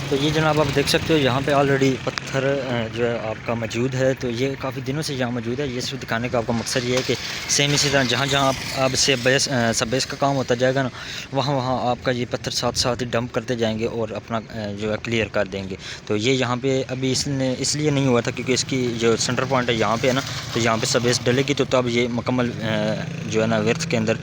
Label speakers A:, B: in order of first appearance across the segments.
A: तो ये जनाब आप देख सकते हो यहाँ पे ऑलरेडी पत्थर जो है आपका मौजूद है। तो ये काफ़ी दिनों से यहाँ मौजूद है। ये सिर्फ दिखाने का आपका मकसद ये है कि सेम इसी तरह जहाँ जहाँ आप अब से सब बेस का काम होता जाएगा ना, वहाँ वहाँ आपका ये पत्थर साथ साथ ही डंप करते जाएंगे और अपना जो है क्लियर कर देंगे। तो ये यहाँ पे अभी इसलिए नहीं हुआ था क्योंकि इसकी जो सेंटर पॉइंट है यहाँ पे है ना, तो यहाँ पे सब बेस डलेगी तो तब ये मुकम्मल जो है ना वर्थ के अंदर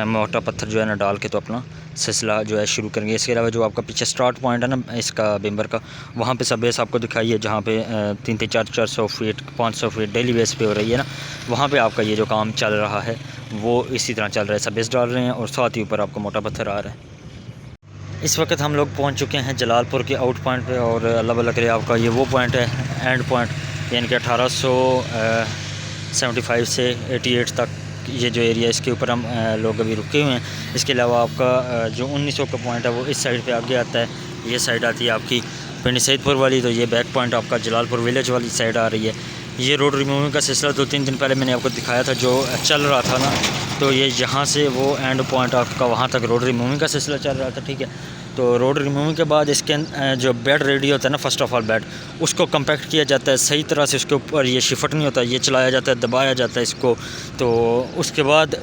A: मोटा पत्थर जो है ना डाल के तो अपना सिलसिला जो है शुरू करेंगे। इसके अलावा जो आपका पीछे स्टार्ट पॉइंट है ना इसका बिम्बर का, वहाँ पे सब बेस आपको दिखाई है जहाँ पे 300-400 फीट 500 फीट डेली बेस पे हो रही है ना, वहाँ पे आपका ये जो काम चल रहा है वो इसी तरह चल रहा है। सब बेस डाल रहे हैं और साथ ही ऊपर आपको मोटा पत्थर आ रहा है। इस वक्त हम लोग पहुँच चुके हैं जलालपुर के आउट पॉइंट पर और अल्लाह भला करे आपका ये वो पॉइंट है एंड पॉइंट, यानी कि 1875 से 88 तक ये जो एरिया इसके ऊपर हम लोग अभी रुके हुए हैं। इसके अलावा आपका जो 1900 का पॉइंट है वो इस साइड पे आगे आता है। ये साइड आती है आपकी पिंड सैदपुर वाली, तो ये बैक पॉइंट आपका जलालपुर विलेज वाली साइड आ रही है। ये रोड रिमूविंग का सिलसिला 2-3 दिन पहले मैंने आपको दिखाया था जो चल रहा था ना, तो ये यहाँ से वो एंड पॉइंट आपका वहाँ तक रोड रिमूविंग का सिलसिला चल रहा था, ठीक है। तो रोड रिमूविंग के बाद इसके जो बेड रेडी होता है ना, फर्स्ट ऑफ ऑल बेड उसको कम्पैक्ट किया जाता है सही तरह से, उसके ऊपर ये शिफट नहीं होता, ये चलाया जाता है, दबाया जाता है इसको। तो उसके बाद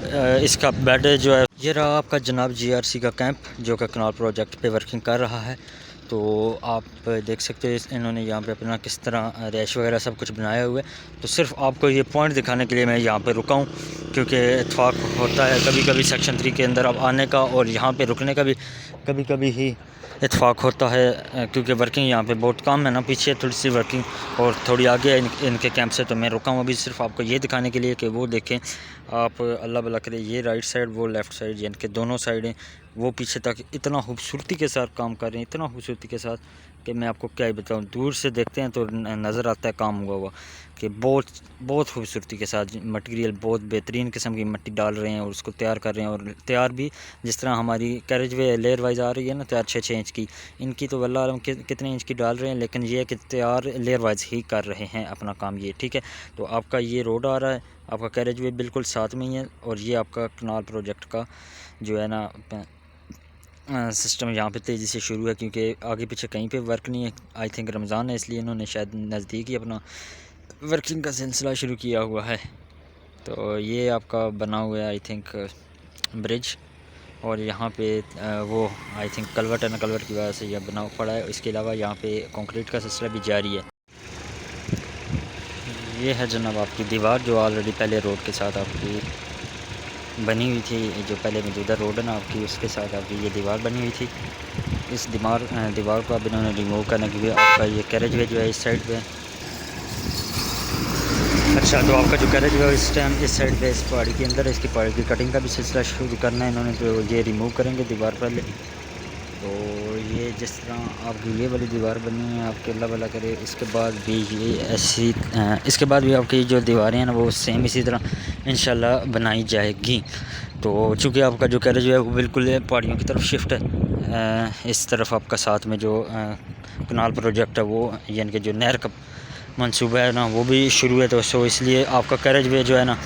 A: इसका बेड जो है, ये रहा आपका जनाब GRC का कैंप जो कि कनाल प्रोजेक्ट पे वर्किंग कर रहा है। तो आप देख सकते हो इन्होंने यहाँ पे अपना किस तरह रैश वगैरह सब कुछ बनाया हुआ है। तो सिर्फ आपको ये पॉइंट दिखाने के लिए मैं यहाँ पे रुका हूँ क्योंकि इत्फाक होता है कभी कभी सेक्शन 3 के अंदर अब आने का और यहाँ पे रुकने का भी कभी कभी ही इत्फाक होता है, क्योंकि वर्किंग यहाँ पे बहुत कम है ना, पीछे थोड़ी सी वर्किंग और थोड़ी आगे है इनके कैंप से। तो मैं रुका हूँ अभी सिर्फ आपको ये दिखाने के लिए कि वो देखें आप, अल्लाह भला करे, ये राइट साइड वो लेफ़्ट साइड, यानी कि दोनों साइडें वो पीछे तक इतना खूबसूरती के साथ काम कर रहे हैं, इतना खूबसूरती के साथ कि मैं आपको क्या ही बताऊँ। दूर से देखते हैं तो नज़र आता है काम हुआ हुआ कि बहुत बहुत खूबसूरती के साथ मटेरियल, बहुत बेहतरीन किस्म की मिट्टी डाल रहे हैं और उसको तैयार कर रहे हैं। और तैयार भी जिस तरह हमारी कैरेज वे लेयर वाइज आ रही है ना तैयार 6-6 इंच की, इनकी तो वल्लाह आलम कितने इंच की डाल रहे हैं, लेकिन ये है कि तैयार लेयर वाइज ही कर रहे हैं अपना काम ये, ठीक है। तो आपका ये रोड आ रहा है, आपका कैरेज वे बिल्कुल साथ में ही है और ये आपका कनाल प्रोजेक्ट का जो है ना सिस्टम यहाँ पे तेज़ी से शुरू है, क्योंकि आगे पीछे कहीं पे वर्क नहीं है। आई थिंक रमज़ान है इसलिए इन्होंने शायद नज़दीक ही अपना वर्किंग का सिलसिला शुरू किया हुआ है। तो ये आपका बना हुआ है आई थिंक ब्रिज, और यहाँ पे वो आई थिंक कलवर्ट है ना, कलवर्ट की वजह से यह बना पड़ा है। इसके अलावा यहाँ पे कंक्रीट का सिलसिला भी जारी है। ये है जनाब आपकी दीवार जो ऑलरेडी पहले रोड के साथ आपकी बनी हुई थी, जो पहले मौजूदा रोड है ना आपकी उसके साथ आपकी ये दीवार बनी हुई थी। इस दीवार को अब इन्होंने रिमूव करने के लिए आपका ये कैरेज वे जो है इस साइड पे, अच्छा तो आपका जो कैरेज वे इस टाइम इस साइड पे इस पहाड़ी के अंदर, इसकी पहाड़ी की कटिंग का भी सिलसिला शुरू करना है इन्होंने, तो ये रिमूव करेंगे दीवार पहले। तो ये जिस तरह आपकी ये वाली दीवार बनी है आपके अल्लाह भला करे, इसके बाद भी ये ऐसी इसके बाद भी आपकी जो दीवारें हैं ना वो सेम इसी तरह इंशाल्लाह बनाई जाएगी। तो चूँकि आपका जो कैरेज है वो बिल्कुल पहाड़ियों की तरफ शिफ्ट है, इस तरफ आपका साथ में जो कनाल प्रोजेक्ट है वो यानी कि जो नहर का मंसूबा है ना वो भी शुरू है। तो सो इसलिए आपका कैरेज वे जो है ना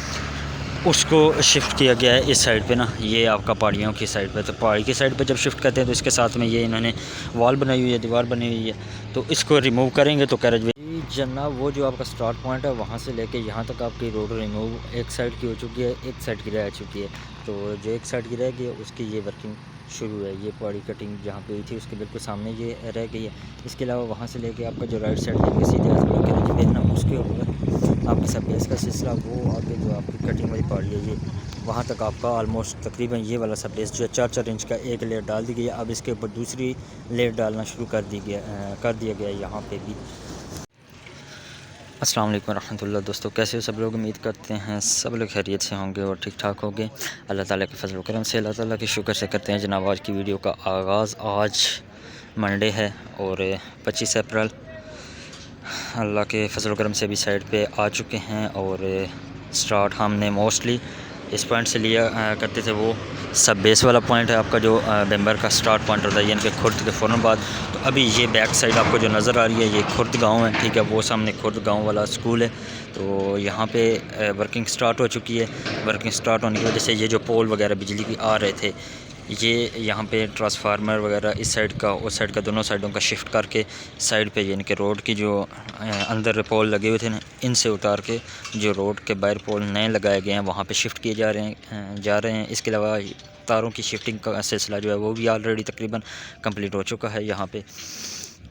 A: उसको शिफ्ट किया गया है इस साइड पे ना, ये आपका पहाड़ियों की साइड पे। तो पहाड़ी की साइड पे जब शिफ्ट करते हैं तो इसके साथ में ये इन्होंने वॉल बनाई हुई है, दीवार बनी हुई है, तो इसको रिमूव करेंगे तो कैरेज वे जनाब वो जो आपका स्टार्ट पॉइंट है वहाँ से लेके यहाँ तक आपकी रोड रिमूव एक साइड की हो चुकी है, एक साइड की रह चुकी है। तो जो एक साइड की रह गई है उसकी ये वर्किंग शुरू है। ये पहाड़ी कटिंग जहाँ पे हुई थी उसके बिल्कुल सामने ये रह गई है। इसके अलावा वहाँ से लेके आपका जो राइट साइड है सीधे कैरेज वे ना उसके ऊपर आपकी सब बेस का सिलसिला वो आगे जो आपकी कटिंग वाली पहाड़ी है ये वहाँ तक आपका ऑलमोस्ट तकरीबन ये वाला सब बेस जो है 4-4 इंच का एक लेयर डाल दी गई है। अब इसके ऊपर दूसरी लेयर डालना शुरू कर दिया गया यहाँ पे भी। अस्सलाम वालेकुम रहमतुल्लाह। दोस्तों कैसे हो सब लोग, उम्मीद करते हैं सब लोग खैरियत से होंगे और ठीक ठाक होंगे। अल्लाह ताला के फजल करम से, अल्लाह ताला के शुक्र से करते हैं जनाब आज की वीडियो का आगाज़। आज मंडे है और 25 अप्रैल, अल्लाह के फजल करम से भी साइड पे आ चुके हैं। और स्टार्ट हमने मोस्टली इस पॉइंट से लिया करते थे, वो सब बेस वाला पॉइंट है आपका जो बेम्बर का स्टार्ट पॉइंट होता है यानी कि खुर्द के फ़ौरन बाद। तो अभी ये बैक साइड आपको जो नज़र आ रही है ये खुर्द गांव है, ठीक है, वो सामने खुर्द गांव वाला स्कूल है। तो यहाँ पे वर्किंग स्टार्ट हो चुकी है। वर्किंग स्टार्ट होने की वजह से ये जो पोल वगैरह बिजली की आ रहे थे ये यहाँ पे ट्रांसफार्मर वगैरह इस साइड का उस साइड का दोनों साइडों का शिफ्ट करके साइड पे यानी कि रोड की जो अंदर पोल लगे हुए थे ना, इनसे उतार के जो रोड के बाहर पोल नए लगाए गए हैं वहाँ पे शिफ्ट किए जा रहे हैं। इसके अलावा तारों की शिफ्टिंग का सिलसिला जो है वो भी ऑलरेडी तकरीबन कंप्लीट हो चुका है यहाँ पे।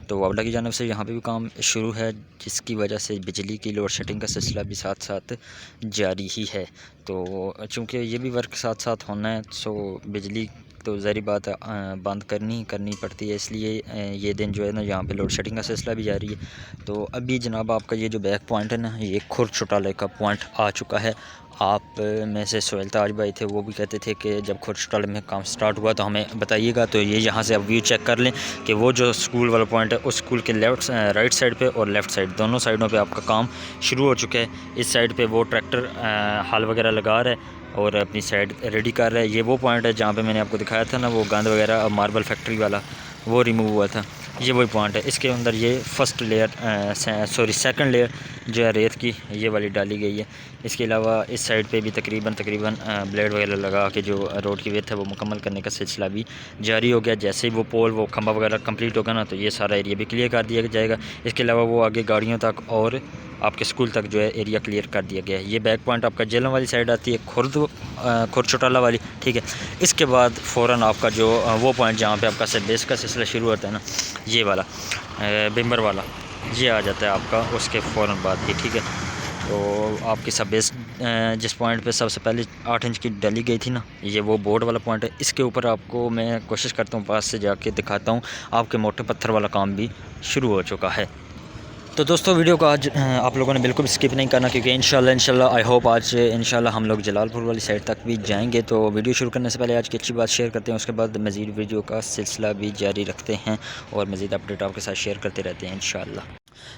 A: तो वावडा की जानब से यहाँ पे भी काम शुरू है, जिसकी वजह से बिजली की लोड शेडिंग का सिलसिला भी साथ साथ जारी ही है। तो चूँकि ये भी वर्क साथ साथ होना है, सो बिजली तो ज़ाहिर बात है बंद करनी पड़ती है, इसलिए ये दिन जो है ना यहाँ पे लोड शेडिंग का सिलसिला भी जारी है। तो अभी जनाब आपका ये जो बैक पॉइंट है ना, ये खुर चौटाले का पॉइंट आ चुका है। आप में से सोहेल ताज भाई थे, वो भी कहते थे कि जब खुर चौटाले में काम स्टार्ट हुआ तो हमें बताइएगा। तो ये यहाँ से आप व्यू चेक कर लें कि वो जो स्कूल वाला पॉइंट है, उस स्कूल के राइट साइड पे और लेफ़्ट साइड दोनों साइडों पे आपका काम शुरू हो चुका है। इस साइड पे वो ट्रैक्टर हल वगैरह लगा रहा है और अपनी साइड रेडी कर रहा है। ये वो पॉइंट है जहाँ पे मैंने आपको दिखाया था ना, वो गंद वगैरह मार्बल फैक्ट्री वाला वो रिमूव हुआ था, ये वही पॉइंट है। इसके अंदर ये फर्स्ट लेयर सेकंड लेयर जो है रेत की ये वाली डाली गई है। इसके अलावा इस साइड पे भी तकरीबन ब्लेड वगैरह लगा के जो रोड की विड्थ है वो मुकम्मल करने का सिलसिला भी जारी हो गया। जैसे ही वो पोल वो खंबा वगैरह कंप्लीट होगा ना, तो ये सारा एरिया भी क्लियर कर दिया जाएगा। इसके अलावा वो आगे गाड़ियों तक और आपके स्कूल तक जो है एरिया क्लियर कर दिया गया है। ये बैक पॉइंट आपका जेलम वाली साइड आती है, खुर चौटाला वाली, ठीक है। इसके बाद फ़ौरन आपका जो वो पॉइंट जहाँ पे आपका सब बेस का सिलसिला शुरू होता है ना, ये वाला बिम्बर वाला, ये आ जाता है आपका उसके फ़ौरन बाद ही, ठीक है। तो आपकी सब बेस जिस पॉइंट पे सबसे पहले 8 इंच की डली गई थी ना, ये वो बोर्ड वाला पॉइंट है। इसके ऊपर आपको मैं कोशिश करता हूँ पास से जाके दिखाता हूँ, आपके मोटे पत्थर वाला काम भी शुरू हो चुका है। तो दोस्तों वीडियो को आज आप लोगों ने बिल्कुल स्किप नहीं करना, क्योंकि इंशाल्लाह आई होप आज इंशाल्लाह हम लोग जलालपुर वाली साइड तक भी जाएंगे। तो वीडियो शुरू करने से पहले आज की अच्छी बात शेयर करते हैं, उसके बाद मज़ीद वीडियो का सिलसिला भी जारी रखते हैं और मज़ीद अपडेट आपके साथ शेयर करते रहते हैं इंशाल्लाह।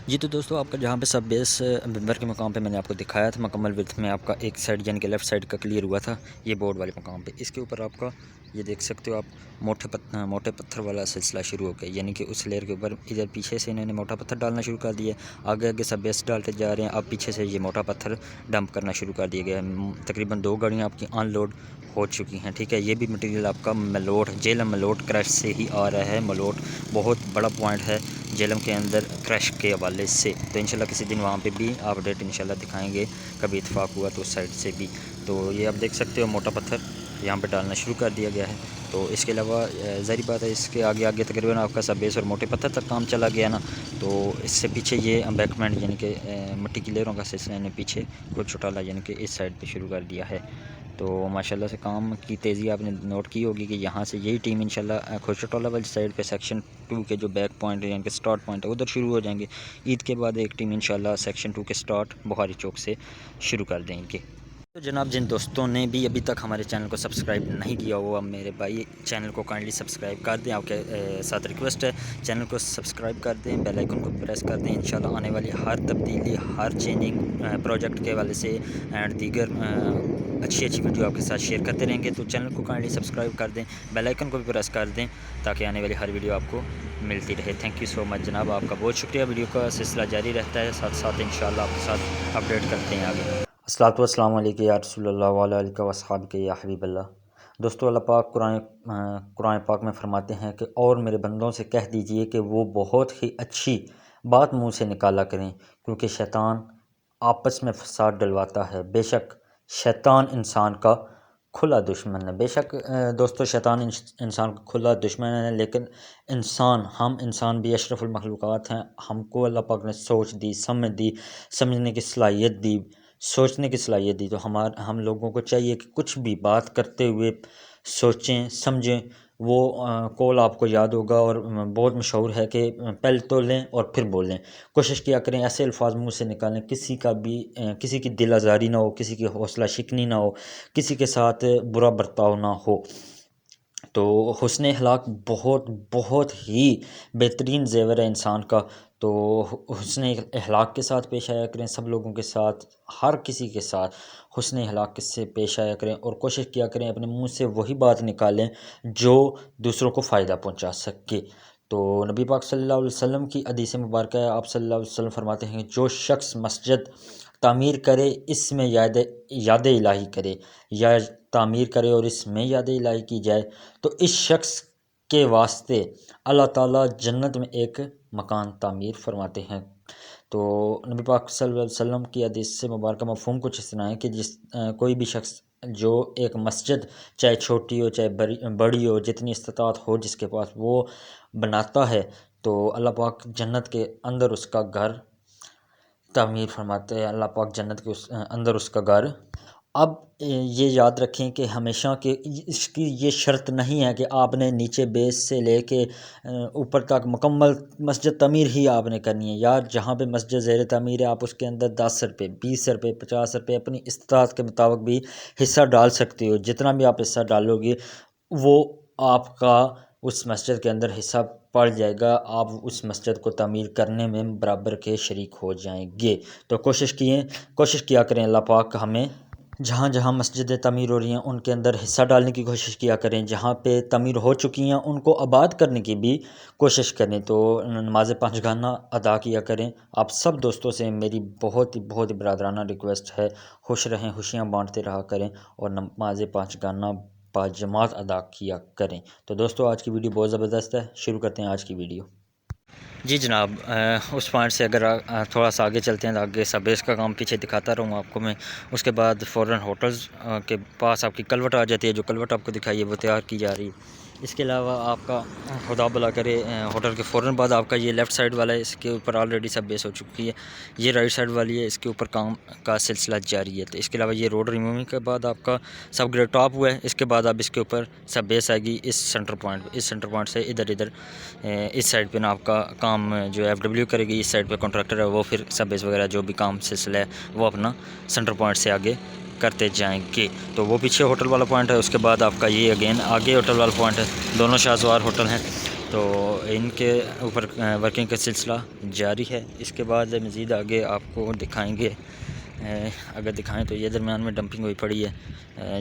A: जी तो दोस्तों आपका जहाँ पे सब बेस बिम्बर के मकाम पे मैंने आपको दिखाया था, मुकम्मल विड्थ में आपका एक साइड यानी कि लेफ़्ट साइड का क्लियर हुआ था, ये बोर्ड वाले मकाम पे। इसके ऊपर आपका ये देख सकते हो आप मोटे पत्थर वाला सिलसिला शुरू हो गया, यानी कि उस लेयर के ऊपर इधर पीछे से इन्होंने मोटा पत्थर डालना शुरू कर दिया। आगे आगे सब बेस डालते जा रहे हैं, अब पीछे से ये मोटा पत्थर डंप करना शुरू कर दिया गया है। तकरीबन 2 गाड़ियाँ आपकी अनलोड हो चुकी हैं, ठीक है। ये भी मटेरियल आपका मलोट जेलम मलोट क्रश से ही आ रहा है। मलोट बहुत बड़ा पॉइंट है जेलम के अंदर क्रश के हवाले से। तो इंशाल्लाह किसी दिन वहाँ पे भी अपडेट इंशाल्लाह दिखाएंगे, कभी इत्तेफाक हुआ तो उस साइड से भी। तो ये आप देख सकते हो मोटा पत्थर यहाँ पे डालना शुरू कर दिया गया है। तो इसके अलावा ज़ाहिर बात है इसके आगे आगे तकरीबन आपका सब बेस और मोटे पत्थर तक काम चला गया ना, तो इससे पीछे ये एम्बैकमेंट यानी कि मिट्टी की लेयरों का सिलसिला ने पीछे कुछ चौटाला यानी कि इस साइड पे शुरू कर दिया है। तो माशाल्लाह से काम की तेज़ी आपने नोट की होगी कि यहाँ से यही टीम इंशाल्लाह खुशटोला वाली साइड पे सेक्शन 2 के जो बैक पॉइंट है यानी कि स्टार्ट पॉइंट है उधर शुरू हो जाएंगे। ईद के बाद एक टीम इंशाल्लाह सेक्शन 2 के स्टार्ट बुखारी चौक से शुरू कर देंगे। तो जनाब जिन दोस्तों ने भी अभी तक हमारे चैनल को सब्सक्राइब नहीं किया हुआ मेरे भाई चैनल को काइंडली सब्सक्राइब कर दें। आपके साथ रिक्वेस्ट है चैनल को सब्सक्राइब कर दें, बेल आइकन को प्रेस कर दें। इंशाल्लाह आने वाली हर तब्दीली हर चेंजिंग प्रोजेक्ट के हवाले से एंड दीगर अच्छी वीडियो आपके साथ शेयर करते रहेंगे। तो चैनल को काइंडली सब्सक्राइब कर दें, बेल आइकन को भी प्रेस कर दें ताकि आने वाली हर वीडियो आपको मिलती रहे। थैंक यू सो मच जनाब, आपका बहुत शुक्रिया। वीडियो का सिलसिला जारी रहता है, साथ साथ इंशाल्लाह आपके साथ अपडेट करते हैं आगे। अस्सलातु वस्सलामु अलैका या रसूलल्लाह व अलैका वस्हाबिका या हबीबल्लाह। दोस्तों अल्लाह पाक कुरान पाक में फरमाते हैं कि और मेरे बंदों से कह दीजिए कि वो बहुत ही अच्छी बात मुंह से निकाला करें, क्योंकि शैतान आपस में फसाद डलवाता है। बेशक शैतान इंसान का खुला दुश्मन है। बेशक दोस्तों शैतान इंसान का खुला दुश्मन है, लेकिन हम इंसान भी अशरफुल मखलूक़ात हैं। हमको अल्लाह पाक ने सोच दी, समझ दी, समझने की सलाहियत दी, सोचने की सलाहियत दी। तो हम लोगों को चाहिए कि कुछ भी बात करते हुए सोचें समझें। वो कौल आपको याद होगा और बहुत मशहूर है कि पहले तो लें और फिर बोलें। कोशिश किया करें ऐसे अल्फाज मुँह से निकालें किसी की दिल आज़ारी ना हो, किसी की हौसला शिकनी ना हो, किसी के साथ बुरा बर्ताव ना हो। तो हुस्न अखलाक बहुत बहुत ही बेहतरीन ज़ेवर है इंसान का। तो हुस्न अखलाक के साथ पेश आया करें, सब लोगों के साथ, हर किसी के साथ हुस्न अखलाक से पेश आया करें और कोशिश किया करें अपने मुंह से वही बात निकालें जो दूसरों को फ़ायदा पहुंचा सके। तो नबी पाक सल्लल्लाहु अलैहि वसल्लम की हदीस मुबारक है, आप सल्लल्लाहु अलैहि वसल्लम फरमाते हैं जो शख्स मस्जिद तामीर करे इसमें याद इलाही करे या तामीर करे और इसमें याद इलाही की जाए तो इस शख्स के वास्ते अल्लाह ताला जन्नत में एक मकान तामीर फरमाते हैं। तो नबी पाक सल्लल्लाहु अलैहि वसल्लम की हदीस से मुबारक मफ़हूम कुछ इस तरह है कि कोई भी शख्स जो एक मस्जिद चाहे छोटी हो चाहे बड़ी हो, जितनी इस्तिताअत हो जिसके पास, वो बनाता है तो अल्लाह पाक जन्नत के अंदर उसका घर तामीर फरमाते हैं, अल्लाह पाक जन्नत के अंदर उसका घर। अब ये याद रखें कि हमेशा के इसकी ये शर्त नहीं है कि आपने नीचे बेस से लेके ऊपर तक मुकम्मल मस्जिद तमीर ही आपने करनी है। यार जहाँ पे मस्जिद ज़ेर तमीर है आप उसके अंदर 10 रुपये 20 रुपये 50 रुपये अपनी इस्तात के मुताबिक भी हिस्सा डाल सकते हो। जितना भी आप हिस्सा डालोगे वो आपका उस मस्जिद के अंदर हिस्सा पड़ जाएगा, आप उस मस्जिद को तमीर करने में बराबर के शरीक हो जाएंगे। तो कोशिश किया करें अल्लाह पाक हमें जहाँ जहाँ मस्जिदें तमीर हो रही हैं उनके अंदर हिस्सा डालने की कोशिश किया करें, जहाँ पे तमीर हो चुकी हैं उनको आबाद करने की भी कोशिश करें। तो नमाज पांचगाना अदा किया करें। आप सब दोस्तों से मेरी बहुत ही बरादराना रिक्वेस्ट है, खुश रहें, खुशियाँ बांटते रहा करें और नमाज पांचगाना बाजमात अदा किया करें। तो दोस्तों आज की वीडियो बहुत ज़बरदस्त है, शुरू करते हैं आज की वीडियो। जी जनाब, उस पॉइंट से अगर थोड़ा सा आगे चलते हैं तो आगे सब बेस का काम पीछे दिखाता रहूँगा आपको मैं। उसके बाद फ़ौरन होटल्स के पास आपकी कलवट आ जाती है, जो कलवट आपको दिखाई है वो तैयार की जा रही है। इसके अलावा आपका खुदा भला करे होटल के फ़ौरन बाद आपका ये लेफ़्ट साइड वाला है, इसके ऊपर ऑलरेडी सब बेस हो चुकी है। ये राइट साइड वाली है, इसके ऊपर काम का सिलसिला जारी है। तो इसके अलावा ये रोड रिमूविंग के बाद आपका सब ग्रेड टॉप हुआ है। इसके बाद अब इसके ऊपर सब बेस आएगी इस सेंटर पॉइंट से इधर इस साइड पे ना आपका काम जो FW करेगी, इस साइड पे कॉन्ट्रैक्टर है वो फिर सब बेस वगैरह जो भी काम सिलसिला है वो अपना सेंटर पॉइंट से आगे करते जाएंगे। तो वो पीछे होटल वाला पॉइंट है, उसके बाद आपका ये अगेन आगे होटल वाला पॉइंट है। दोनों शाहसवार होटल हैं तो इनके ऊपर वर्किंग का सिलसिला जारी है। इसके बाद मज़ीद आगे आपको दिखाएंगे, अगर दिखाएं तो ये दरमियान में डंपिंग हुई पड़ी है,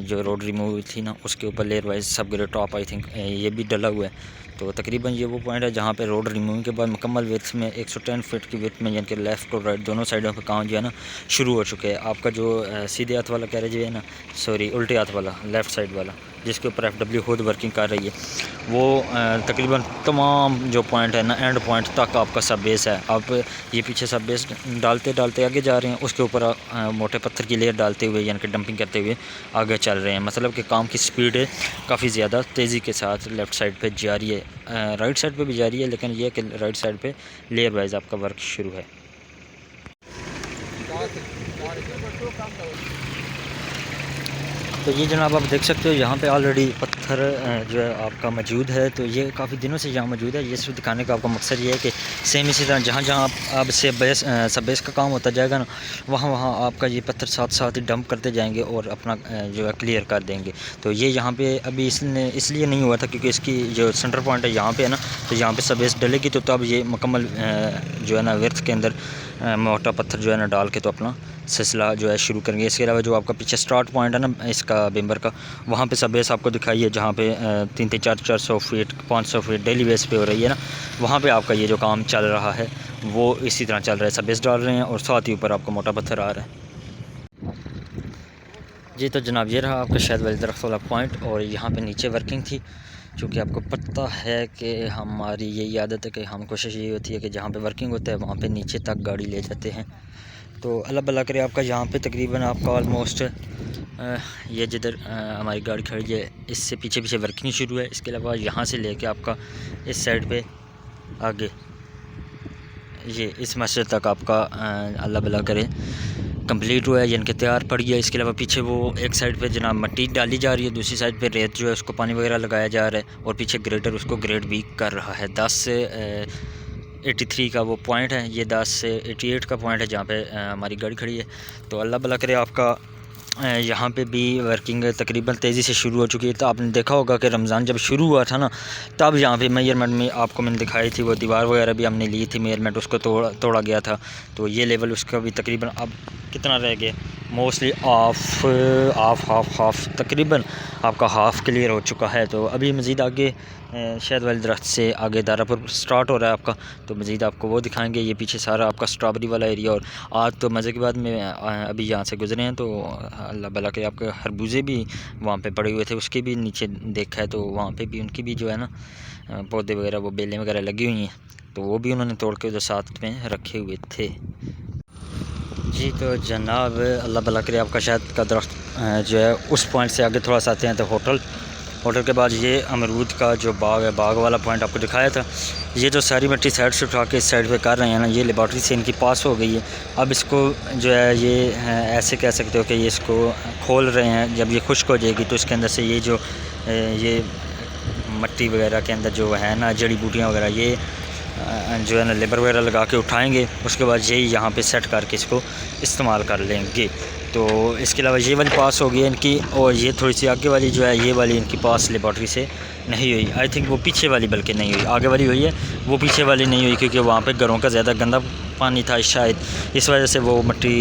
A: जो रोड रिमूव हुई थी ना उसके ऊपर लेयर वाइज सब ग्रेड टॉप आई थिंक ये भी डला हुआ है। तो तकरीबन ये वो पॉइंट है जहाँ पे रोड रिमूविंग के बाद मुकम्मल विड्थ में 110 फीट की विड्थ में, यानी कि लेफ़्ट और राइट दोनों साइडों पे काम जो है ना शुरू हो चुके हैं। आपका जो सीधे हाथ वाला कैरेज है ना, सॉरी उल्टे हाथ वाला लेफ़्ट साइड वाला, जिसके ऊपर FW खुद वर्किंग कर रही है, वो तकरीबन तमाम जो पॉइंट है ना एंड पॉइंट तक आपका सब बेस है। आप ये पीछे सब बेस डालते आगे जा रहे हैं, उसके ऊपर मोटे पत्थर की लेयर डालते हुए यानी कि डंपिंग करते हुए आगे चल रहे हैं। मतलब कि काम की स्पीड है काफ़ी ज़्यादा तेज़ी के साथ लेफ़्ट साइड पे जारी है, राइट साइड पे भी जारी है, लेकिन ये कि राइट साइड पे लेयर वाइज आपका वर्क शुरू है। तो ये जनाब आप देख सकते हो यहाँ पे ऑलरेडी पत्थर जो है आपका मौजूद है। तो ये काफ़ी दिनों से यहाँ मौजूद है। ये सिर्फ दिखाने का आपका मकसद ये है कि सेम इसी तरह जहाँ जहाँ आप सब बेस का काम होता जाएगा ना, वहाँ आपका ये पत्थर साथ ही डंप करते जाएंगे और अपना जो है क्लियर कर देंगे। तो ये यहाँ पे अभी इसलिए नहीं हुआ था क्योंकि इसकी जो सेंटर पॉइंट है यहाँ पे है ना, तो यहाँ पे सब बेस डलेगी तो तब ये मुकम्मल जो है ना विर्थ के अंदर मोटा पत्थर जो है ना डाल के तो अपना सिलसिला जो है शुरू करेंगे। इसके अलावा जो आपका पीछे स्टार्ट पॉइंट है ना इसका बिम्बर का, वहाँ पे सब बेस आपको दिखाई है जहाँ पे 300-400 फीट 500 फीट डेली बेस पे हो रही है ना, वहाँ पे आपका ये जो काम चल रहा है वो इसी तरह चल रहा है। सब बेस डाल रहे हैं और साथ ही ऊपर आपको मोटा पत्थर आ रहा है। जी तो जनाब ये रहा आपका शहद वाली दरख्त वाला पॉइंट, और यहाँ पे नीचे वर्किंग थी। चूँकि आपको पता है कि हमारी यही आदत है कि हम कोशिश यही होती है कि जहाँ पे वर्किंग होता है वहाँ पे नीचे तक गाड़ी ले जाते हैं। तो अल्लाह भला करे आपका यहाँ पे तकरीबन आपका ऑलमोस्ट ये जिधर हमारी गाड़ी खड़ी है इससे पीछे वर्किंग शुरू है। इसके अलावा यहाँ से लेके आपका इस साइड पे आगे ये इस मस्जिद तक आपका अल्लाह भला करे कंप्लीट हुआ है, यानी कि तैयार पड़ गया। इसके अलावा पीछे वो एक साइड पे जनाब मिट्टी डाली जा रही है, दूसरी साइड पे रेत जो है उसको पानी वगैरह लगाया जा रहा है, और पीछे ग्रेडर उसको ग्रेड भी कर रहा है। 10 से 83 का वो पॉइंट है, ये 10 से 88 का पॉइंट है जहाँ पे हमारी गाड़ी खड़ी है। तो अल्लाह भला करे आपका यहाँ पे भी वर्किंग तकरीबन तेज़ी से शुरू हो चुकी है। तो आपने देखा होगा कि रमज़ान जब शुरू हुआ था ना, तब यहाँ पे मेजरमेंट में आपको मैंने दिखाई थी, वो दीवार वगैरह भी हमने ली थी मेजरमेंट, उसको तोड़ा गया था। तो ये लेवल उसका भी तकरीबन अब कितना रह गया, मोस्टली हाफ तकरीबन आपका हाफ़ क्लियर हो चुका है। तो अभी मज़ीद आगे शहद वाले दरख्त से आगे दारापुर स्टार्ट हो रहा है आपका, तो मज़ीद आपको वो दिखाएंगे। ये पीछे सारा आपका स्ट्रॉबेरी वाला एरिया, और आज तो मज़े की बात में अभी यहाँ से गुजरे हैं तो अल्लाह भला के आपके खरबूजे भी वहाँ पे पड़े हुए थे, उसके भी नीचे देखा है तो वहाँ पे भी उनकी भी जो है ना पौधे वगैरह वो बेलें वगैरह लगी हुई हैं, तो वो भी उन्होंने तोड़ के उधर साथ में रखे हुए थे। जी तो जनाब अल्लाह भला करे आपका शहद का दरख्त जो है उस पॉइंट से आगे थोड़ा सा आते हैं तो होटल के बाद ये अमरूद का जो बाग है, बाग वाला पॉइंट आपको दिखाया था। ये जो सारी मिट्टी साइड से उठा के इस साइड पे कर रहे हैं ना, ये लेबॉर्ट्री से इनकी पास हो गई है। अब इसको जो है ये ऐसे कह सकते हो कि ये इसको खोल रहे हैं। जब ये खुश्क हो जाएगी तो इसके अंदर से ये जो ये मिट्टी वगैरह के अंदर जो है ना जड़ी बूटियाँ वगैरह ये जो है ना लेबर वगैरह लगा के उठाएंगे। उसके बाद यही यहाँ पे सेट करके इसको इस्तेमाल कर लेंगे। तो इसके अलावा ये वाली पास हो गई है इनकी, और ये थोड़ी सी आगे वाली जो है ये वाली इनकी पास लेबॉर्ट्री से नहीं हुई। आई थिंक वो पीछे वाली बल्कि नहीं हुई, आगे वाली हुई है, वो पीछे वाली नहीं हुई क्योंकि वहाँ पे घरों का ज़्यादा गंदा पानी था शायद, इस वजह से वो मिट्टी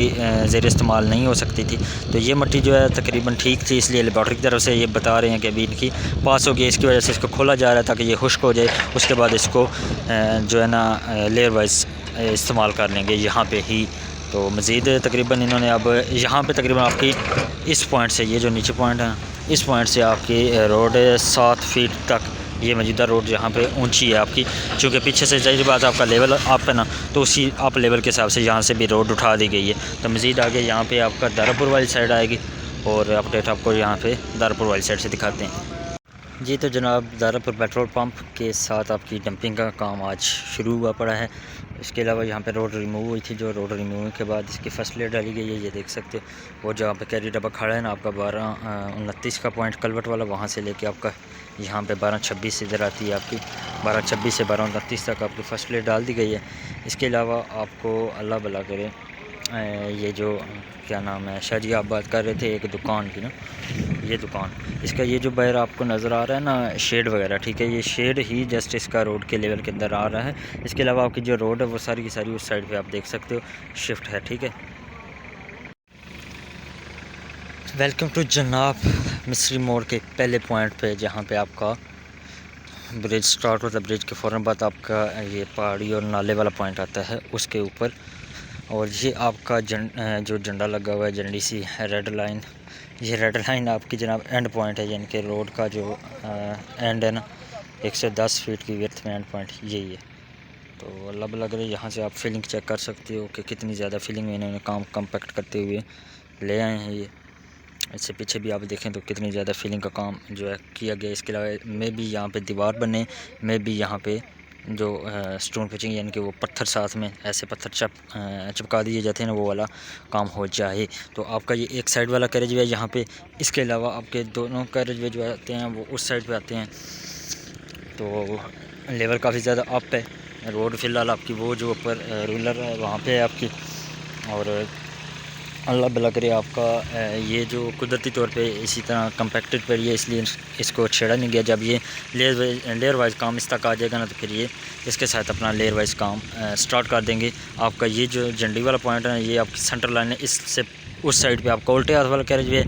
A: ज़ेर इस्तेमाल नहीं हो सकती थी। तो ये मिट्टी जो है तकरीबन ठीक थी, इसलिए लेबॉर्ट्री की तरफ से ये बता रहे हैं कि अभी इनकी पास हो गई। इसकी वजह से इसको खोला जा रहा है ताकि ये खुश्क हो जाए। उसके बाद इसको जो है ना लेयर वाइज इस्तेमाल कर लेंगे यहाँ पे ही। तो मज़ीद तकरीबन इन्होंने अब यहाँ पे तकरीबन आपकी इस पॉइंट से, ये जो नीचे पॉइंट है, इस पॉइंट से आपकी रोड 7 फीट तक ये मौजूदा रोड यहाँ पे ऊंची है आपकी, चूँकि पीछे से जाहिर बात आपका लेवल अप है ना, तो उसी अप लेवल के हिसाब से यहाँ से भी रोड उठा दी गई है। तो मज़ीद आगे यहाँ पे आपका दारापुर वाली साइड आएगी और अपडेट आपको यहाँ पे दारापुर वाली साइड से दिखाते हैं। जी तो जनाब दारापुर पेट्रोल पंप के साथ आपकी डंपिंग का काम आज शुरू हुआ पड़ा है। इसके अलावा यहाँ पे रोड रिमूव हुई थी, जो रोड रिमूव के बाद इसकी फर्स्ट लेयर डाली गई है। ये देख सकते हो वो जहाँ पे कैरी डब्बा खड़ा है ना आपका 1229 का पॉइंट कलवट वाला, वहाँ से लेके आपका यहाँ पे 1226 इधर आती है आपकी 1226 से 1229 तक आपकी फर्स्ट लेयर डाल दी गई है। इसके अलावा आपको अल्लाह भला करे ये जो क्या नाम है शायद, ये आप बात कर रहे थे एक दुकान की ना, ये दुकान इसका ये जो बाहर आपको नज़र आ रहा है ना शेड वगैरह, ठीक है, ये शेड ही जस्ट इसका रोड के लेवल के अंदर आ रहा है। इसके अलावा आपकी जो रोड है वो सारी की सारी उस साइड पे आप देख सकते हो शिफ्ट है, ठीक है। वेलकम टू जनाब मिस्री मोड़ के पहले पॉइंट पे, जहाँ पे आपका ब्रिज स्टार्ट होता है। ब्रिज के फ़ौरन बाद आपका ये पहाड़ी और नाले वाला पॉइंट आता है उसके ऊपर, और ये आपका जो झंडा लगा हुआ है झंडी सी रेड लाइन, ये रेड लाइन आपकी जनाब एंड पॉइंट है, यानी कि रोड का जो एंड है ना 110 फीट की विड्थ में एंड पॉइंट यही है। तो अल्लाह भला करे यहाँ से आप फीलिंग चेक कर सकते हो कि कितनी ज़्यादा फीलिंग में इन्होंने काम कम्पैक्ट करते हुए ले आए हैं। ये इससे पीछे भी आप देखें तो कितनी ज़्यादा फीलिंग का काम जो है किया गया। इसके अलावा में भी यहाँ पे दीवार बने, में भी यहाँ पे जो स्टोन पिचिंग यानी कि वो पत्थर साथ में ऐसे पत्थर चिपका दिए जाते हैं ना, वो वाला काम हो जाए। तो आपका ये एक साइड वाला कैरेज वे है यहाँ पे। इसके अलावा आपके दोनों कैरेज वे जो आते हैं वो उस साइड पे आते हैं। तो लेवल काफ़ी ज़्यादा अप है। रोड फ़िलहाल आपकी वो जो ऊपर रूलर है वहाँ पे है आपकी, और अल्लाह भला करे आपका ये जो कुदरती तौर पे इसी तरह कम्पैक्टेड पर ये इसलिए इसको छेड़ा नहीं गया। जब ये लेयर वाइज काम इस तक आ जाएगा ना तो फिर ये इसके साथ अपना लेयर वाइज काम स्टार्ट कर देंगे। आपका ये जो झंडी वाला पॉइंट है ये आपकी सेंटर लाइन है, इससे उस साइड पे आपका उल्टे हाथ वाला कैरेज वे,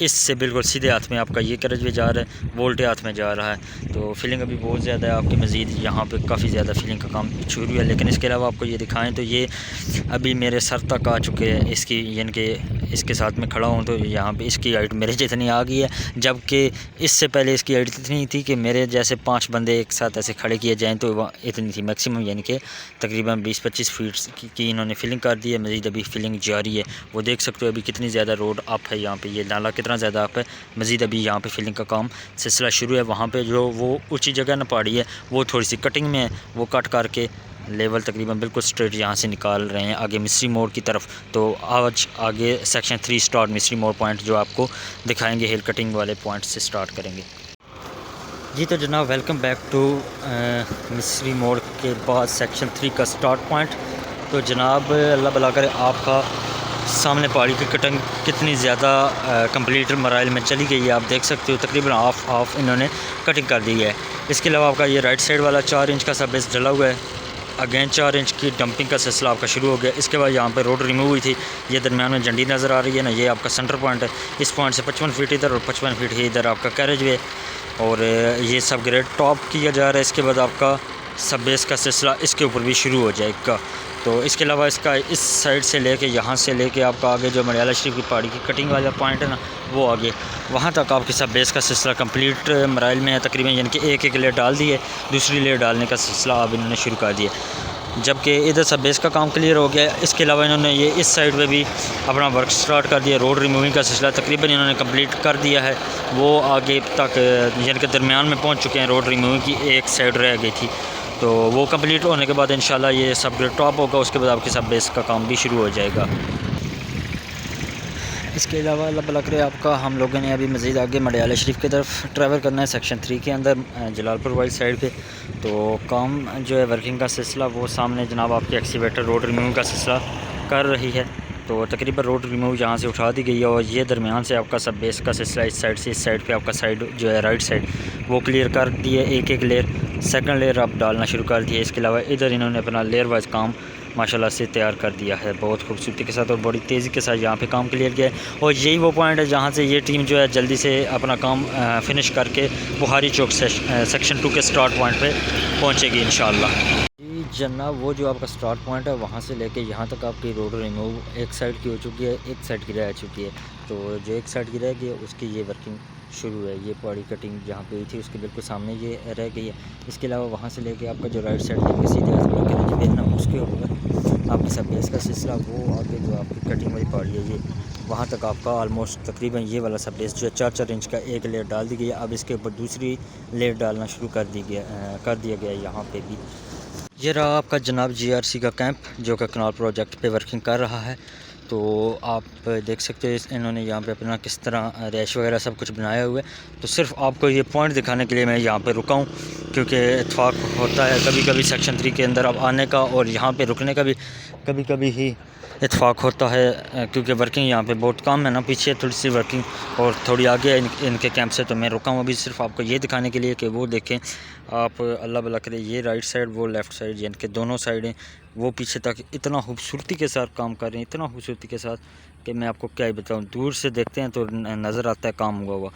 A: इससे बिल्कुल सीधे हाथ में आपका ये कैरेज वे जा रहा है, वो उल्टे हाथ में जा रहा है। तो फीलिंग अभी बहुत ज़्यादा है आपकी, मज़ीद यहाँ पे काफ़ी ज़्यादा फीलिंग का काम शुरू है। लेकिन इसके अलावा आपको ये दिखाएं तो ये अभी मेरे सर तक आ चुके हैं इसकी, यानी कि इसके साथ में खड़ा हूँ तो यहाँ पे इसकी हाइट मेरे जितनी आ गई है, जबकि इससे पहले इसकी हाइट इतनी थी कि मेरे जैसे 5 बंदे एक साथ ऐसे खड़े किए जाएँ तो इतनी थी मैक्सिमम, यानी कि तकरीबन 20-25 फीट की इन्होंने फीलिंग कर दी है। मज़ीद अभी फीलिंग जारी है। वो देख सकते हो अभी कितनी ज़्यादा रोड अप है, यहाँ पे ये नाला कितना ज़्यादा अप है। मज़ीद अभी यहाँ पे फीलिंग का काम सिलसिला शुरू है। वहाँ पे जो वो ऊंची जगह ना पहाड़ी है वो थोड़ी सी कटिंग में है, वो कट करके लेवल तकरीबन बिल्कुल स्ट्रेट यहाँ से निकाल रहे हैं आगे मिस्री मोड़ की तरफ। तो आज आगे सेक्शन 3 स्टार्ट मिस्री मोड़ पॉइंट जो आपको दिखाएंगे हिल कटिंग वाले पॉइंट से स्टार्ट करेंगे। जी तो जनाब वेलकम बैक टू मिस्री मोड़ के बाद सेक्शन 3 का स्टार्ट पॉइंट। तो जनाब अल्लाह भला करे आपका सामने पहाड़ी की कटिंग कितनी ज़्यादा कंप्लीट मराइल में चली गई है, आप देख सकते हो तकरीबन हाफ इन्होंने कटिंग कर दी है। इसके अलावा आपका ये राइट साइड वाला 4 इंच का सा बेस डला हुआ है, अगेन 4 इंच की डंपिंग का सिलसिला आपका शुरू हो गया। इसके बाद यहाँ पे रोड रिमूव हुई थी, ये दरमियान में झंडी नज़र आ रही है ना, ये आपका सेंटर पॉइंट है। इस पॉइंट से 55 फीट इधर और 55 फीट ही इधर आपका कैरेज वे, और ये सब ग्रेड टॉप किया जा रहा है। इसके बाद आपका सब बेस का सिलसिला इसके ऊपर भी शुरू हो जाएगा। तो इसके अलावा इसका इस साइड से लेके यहाँ से लेके आपका आगे जो मडियाला शरीफ की पहाड़ी की कटिंग वाला पॉइंट है ना, वो आगे वहाँ तक आपके सब बेस का सिलसिला कंप्लीट मराइल में है तकरीबन, यानी कि एक लेयर डाल दी है, दूसरी लेयर डालने का सिलसिला अब इन्होंने शुरू कर दिया। जबकि इधर सब बेस का काम क्लियर हो गया। इसके अलावा इन्होंने ये इस साइड पे भी अपना वर्क स्टार्ट कर दिया। रोड रिमूविंग का सिलसिला तकरीबन इन्होंने कंप्लीट कर दिया है, वो आगे तक यानी कि दरमियान में पहुंच चुके हैं। रोड रिमूविंग की एक साइड रह गई थी, तो वो कंप्लीट होने के बाद इंशाल्लाह ये सब टॉप होगा, उसके बाद आपके सब बेस का काम भी शुरू हो जाएगा। इसके अलावा अल्लाह भला करे आपका हम लोगों ने अभी मज़ीद आगे मडियाला शरीफ की तरफ ट्रैवल करना है, सेक्शन 3 के अंदर जलालपुर वाली साइड पे। तो काम जो है वर्किंग का सिलसिला वो सामने जनाब आपकी एक्सीवेटर रोड रिमूव का सिलसिला कर रही है। तो तकरीबन रोड रिमूव यहाँ से उठा दी गई है और ये दरमियान से आपका सब बेस का सिलसिला इस साइड से इस साइड पे आपका साइड जो है राइट साइड वो क्लियर कर दिए। एक लेयर, सेकंड लेयर आप डालना शुरू कर दिए। इसके अलावा इधर इन्होंने अपना लेयर वाइज काम माशाल्लाह से तैयार कर दिया है, बहुत खूबसूरती के साथ और बड़ी तेज़ी के साथ यहाँ पे काम क्लियर किया है। और यही वो पॉइंट है जहाँ से ये टीम जो है जल्दी से अपना काम फिनिश करके बुहारी चौक से सेक्शन 2 के स्टार्ट पॉइंट पे पहुँचेगी इंशाल्लाह। जी जनाब, वो जो आपका स्टार्ट पॉइंट है वहाँ से लेके यहाँ तक आपकी रोड रिमूव एक साइड की हो चुकी है, एक साइड की रह चुकी है। तो जो एक साइड की रह गई है उसकी ये वर्किंग शुरू है। ये पहाड़ी कटिंग जहाँ पे हुई थी उसके बिल्कुल सामने ये रह गई है। इसके अलावा वहाँ से लेके आपका जो राइट साइड लेके सीधे ना उसके ऊपर आपकी सब बेस का सिलसिला वो आगे जो आपकी कटिंग वाली पहाड़ी है ये वहाँ तक आपका ऑलमोस्ट तकरीबन ये वाला सब बेस जो है 4-4 इंच का एक लेयर डाल दी गई है। अब इसके ऊपर दूसरी लेयर डालना शुरू कर दिया गया यहाँ पे भी। ये रहा आपका जनाब GRC का कैंप जो कि कनाल प्रोजेक्ट पे वर्किंग कर रहा है। तो आप देख सकते हो इन्होंने यहाँ पे अपना किस तरह रैश वगैरह सब कुछ बनाया हुआ है। तो सिर्फ आपको ये पॉइंट दिखाने के लिए मैं यहाँ पे रुका हूँ, क्योंकि इत्फाक होता है कभी कभी सेक्शन 3 के अंदर अब आने का और यहाँ पे रुकने का भी कभी कभी ही इत्फाक होता है, क्योंकि वर्किंग यहाँ पे बहुत कम है ना, पीछे थोड़ी सी वर्किंग और थोड़ी आगे है इनके कैंप से। तो मैं रुका हूँ अभी सिर्फ आपको ये दिखाने के लिए कि वो देखें आप, अल्लाह भला करे, ये राइट साइड वो लेफ़्ट साइड, यानी कि दोनों साइडें वो पीछे तक इतना खूबसूरती के साथ काम कर रहे हैं, इतना खूबसूरती के साथ कि मैं आपको क्या ही बताऊँ। दूर से देखते हैं तो नज़र आता है काम हुआ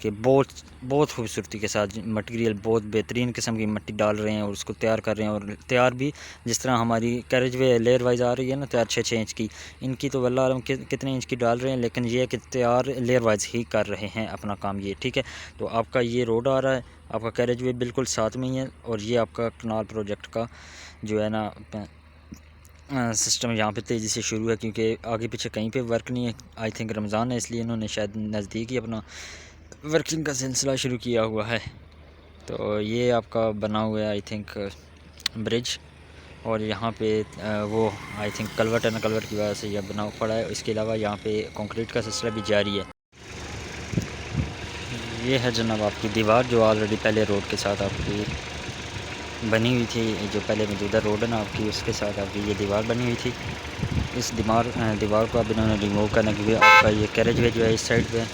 A: कि बहुत खूबसूरती के साथ मटेरियल, बहुत बेहतरीन किस्म की मिट्टी डाल रहे हैं और उसको तैयार कर रहे हैं। और तैयार भी जिस तरह हमारी कैरेज वे लेयर वाइज आ रही है ना तैयार 6-6 इंच की, इनकी तो वल्लाह आलम कितने इंच की डाल रहे हैं, लेकिन ये है कि तैयार लेयर वाइज ही कर रहे हैं अपना काम ये, ठीक है। तो आपका ये रोड आ रहा है, आपका कैरेज वे बिल्कुल साथ में ही है और ये आपका कनाल प्रोजेक्ट का जो है ना सिस्टम यहाँ पे तेज़ी से शुरू है, क्योंकि आगे पीछे कहीं पे वर्क नहीं है। आई थिंक रमज़ान है इसलिए इन्होंने शायद नज़दीक ही अपना वर्किंग का सिलसिला शुरू किया हुआ है। तो ये आपका बना हुआ है आई थिंक ब्रिज, और यहाँ पे वो आई थिंक कलवर्ट है ना, कलवर्ट की वजह से यह बना पड़ा है। इसके अलावा यहाँ पे कंक्रीट का सिलसिला भी जारी है। ये है जनाब आपकी दीवार जो ऑलरेडी पहले रोड के साथ आपकी बनी हुई थी, जो पहले मौजूदा रोड है ना आपकी उसके साथ आपकी ये दीवार बनी हुई थी। इस दीवार को अब इन्होंने रिमूव करने के लिए आपका ये कैरेज वे जो है इस साइड पे,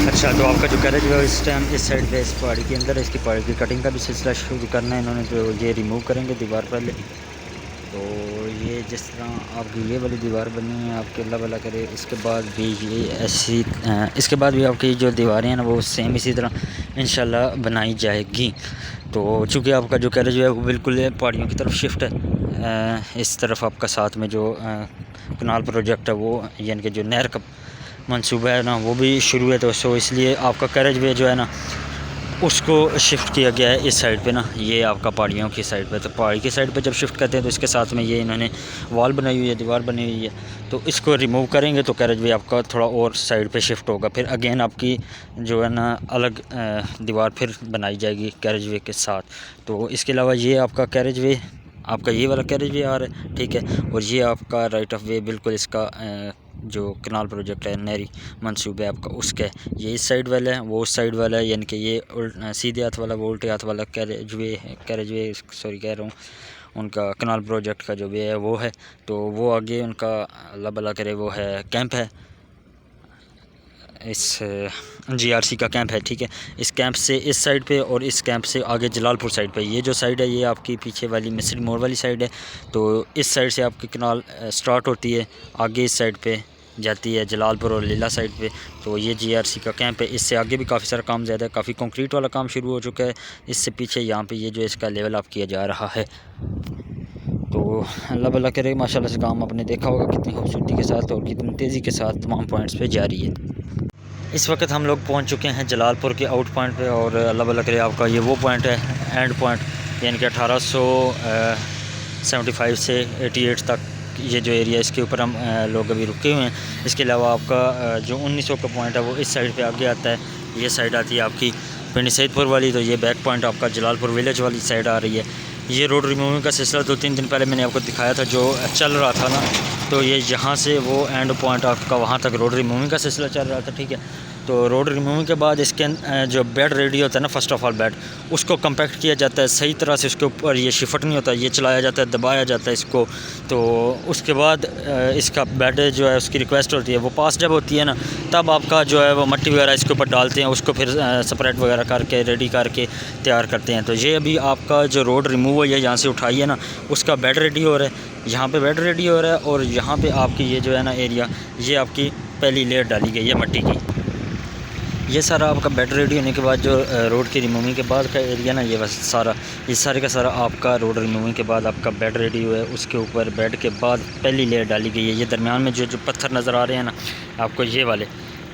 A: अच्छा तो आपका जो कैरेज वे इस टाइम इस साइड पे इस पहाड़ी के अंदर है। इसकी पहाड़ी की कटिंग का भी सिलसिला शुरू करना है इन्होंने, तो ये रिमूव करेंगे दीवार पहले। तो ये जिस तरह आपकी ये वाली दीवार बनी है आपके, अल्लाह भला करे, इसके बाद भी ये ऐसी इसके बाद भी आपकी जो दीवारें हैं ना वो सेम इसी तरह इंशाल्लाह बनाई जाएगी। तो चूँकि आपका जो कैरेज है वो बिल्कुल पहाड़ियों की तरफ शिफ्ट है, इस तरफ आपका साथ में जो कनाल प्रोजेक्ट है वो यानी कि जो नहर का मंसूबा है ना वो भी शुरू है। तो सो इसलिए आपका कैरेज वे जो है ना उसको शिफ्ट किया गया है इस साइड पे ना, ये आपका पहाड़ियों की साइड पे। तो पहाड़ी की साइड पे जब शिफ्ट करते हैं तो इसके साथ में ये इन्होंने वॉल बनाई हुई है, दीवार बनी हुई है। तो इसको रिमूव करेंगे तो कैरेज वे आपका थोड़ा और साइड पे शिफ्ट होगा, फिर अगेन आपकी जो है ना अलग दीवार फिर बनाई जाएगी कैरेज वे के साथ। तो इसके अलावा ये आपका कैरेज वे, आपका ये वाला कैरेज वे आ रहा है, ठीक है। और ये आपका राइट ऑफ वे बिल्कुल इसका जो कनाल प्रोजेक्ट है नहरी मंसूबा है आपका उसका, ये इस साइड वाला है वो उस साइड वाला है, यानी कि ये सीधे हाथ वाला वो उल्टे हाथ वाला कैरेज वे सॉरी कह रहा हूँ, उनका कनाल प्रोजेक्ट का जो वे है वो है। तो वो आगे उनका अल्लाह भला करे वो है कैंप है, इस GRC का कैंप है, ठीक है। इस कैंप से इस साइड पे और इस कैंप से आगे जलालपुर साइड पे, ये जो साइड है ये आपकी पीछे वाली मिस्री मोड़ वाली साइड है। तो इस साइड से आपकी कनाल स्टार्ट होती है, आगे इस साइड पे जाती है जलालपुर और लीला साइड पे। तो ये जीआरसी का कैंप है। इससे आगे भी काफ़ी सारा काम ज़्यादा है, काफ़ी कंक्रीट वाला काम शुरू हो चुका है। इससे पीछे यहाँ पे ये जो इसका लेवल अप किया जा रहा है। तो अल्लाह भला करे, माशाल्लाह से काम आपने देखा होगा कितनी खूबसूरती के साथ और कितनी तेज़ी के साथ तमाम पॉइंट्स पे जारी है। इस वक्त हम लोग पहुंच चुके हैं जलालपुर के आउट पॉइंट पे और अल्लाह भला करे आपका ये वो पॉइंट है, एंड पॉइंट, यानी कि 1875 से 88 तक ये जो एरिया, इसके ऊपर हम लोग अभी रुके हुए हैं। इसके अलावा आपका जो 1900 का पॉइंट है वो इस साइड पे आगे आता है। ये साइड आती है आपकी पिंड सैदपुर वाली, तो ये बैक पॉइंट आपका जलालपुर विलेज वाली साइड आ रही है। ये रोड रिमूविंग का सिलसिला 2-3 दिन पहले मैंने आपको दिखाया था जो चल रहा था ना, तो ये यहाँ से वो एंड पॉइंट आपका वहाँ तक रोड रिमूविंग का सिलसिला चल रहा था, ठीक है। तो रोड रिमूविंग के बाद इसके जो बेड रेडी होता है ना, फर्स्ट ऑफ ऑल बेड उसको कम्पैक्ट किया जाता है सही तरह से, उसके ऊपर ये शिफट नहीं होता, ये चलाया जाता है, दबाया जाता है इसको। तो उसके बाद इसका बेड जो है उसकी रिक्वेस्ट होती है, वो पास जब होती है ना, तब आपका जो है वो मट्टी वगैरह इसके ऊपर डालते हैं, उसको फिर सेपरेट वगैरह करके रेडी करके तैयार करते हैं। तो ये अभी आपका जो रोड रिमूव हुई है यहाँ से उठाई है ना, उसका बेड रेडी हो रहा है, यहाँ पे बेड रेडी हो रहा है। और यहाँ पे आपकी ये जो है ना एरिया, ये आपकी पहली लेयर डाली गई है मट्टी की। ये सारा आपका बेड रेडी होने के बाद जो रोड की रिमूविंग के बाद का एरिया ना, ये बस सारा, ये सारे का सारा आपका रोड रिमूविंग के बाद आपका बेड रेडी हुआ है। उसके ऊपर बेड के बाद पहली लेयर डाली गई है। ये दरमियान में जो जो पत्थर नज़र आ रहे हैं ना आपको, ये वाले,